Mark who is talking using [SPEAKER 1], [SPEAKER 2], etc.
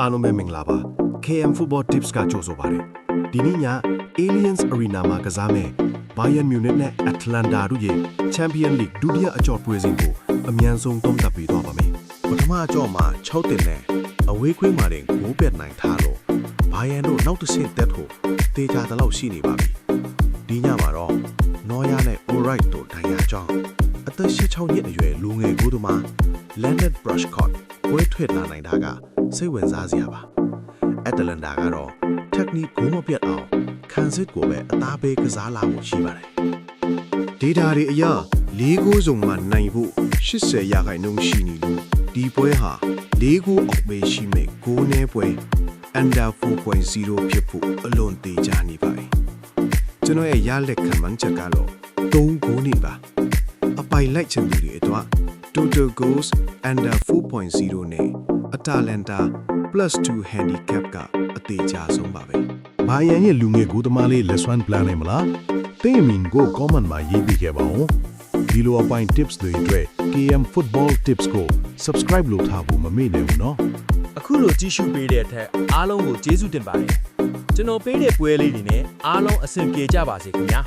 [SPEAKER 1] အားလုံးပဲမင်္ဂလာပါ KM Football Tips ကကြိုဆိုပါတယ်ဒီနေ့ည Aliens Arena မှာကစားမယ် Bayern Munich နဲ့ Atlanta တို့ရဲ့ Champions League ဒုတိယအကြော့ပွဲစဉ်ကိုအမြန်ဆုံးသုံးသပ်ပေးသွားပါမယ်
[SPEAKER 2] ပထမအကြော့မှာ6တင်နဲ့အဝေးခွေးမှာတင်9ပြတ်နိုင်ထားလို့ Bayern တို့နောက်တစ်ဆင့်တက်ဖို့တေချာတလောက်ရှိနေပါပြီဒီညမှာတော့ Neuer နဲ့ Alright တို့ဒဏ်ရာကြောင့်အသက်16နှစ်အရွယ်လူငယ်ကိုယ်သမား Leonard Brushcott ပွဲထွက်လာနိုင်တာကစိတ်ဝင်စားစရာပါ Atlanta ကတော့ technique ကိုမပြတ်အောင်ခံစစ်ကိုပဲအသားပေးကစားလာဖို့ရှိပါတယ်
[SPEAKER 1] Data တွေအရ၄ဂိုးစုံမှာနိုင်ဖို့80ရာခိုင်နှုန်းရှိနေလို့ဒီပွဲဟာ၄ဂိုးအောက်ပဲရှိမဲ့ဂိုးနည်းပွဲ under 4.0 ဖြစ်ဖို့အလွန်တေချာနေပါတယ်ကျွန်တော်ရဲ့ရလက်ခံမှန်းချက်ကတော့3ဂိုးနေပါအပိုင်လိုက်ချင်သူတွေအတွက် total goals under 4.0 နဲ့ Atalanta +2 handicap ကအသေးချာဆုံးပါပဲ
[SPEAKER 3] ဘာယန်ရဲ့လူငယ်ကိုသမားလေးလက်စွမ်းပလန်နိုင်မလားတင်းအမင်ကို comment မှာရေးပေးခဲ့ပါဦးဒီလိုအပိုင်း tips တွေအတွက် KM Football Tips ကို subscribe လုပ်ထားဖို့မမေ့နဲ့ဘူးနော်
[SPEAKER 4] အခုလိုကြည့်ရှုပေးတဲ့အထက်အားလုံးကိုကျေးဇူးတင်ပါတယ်ကျွန်တော်ပေးတဲ့ပွဲလေးတွေနဲ့အားလုံးအဆင်ပြေကြပါစေခင်ဗျာ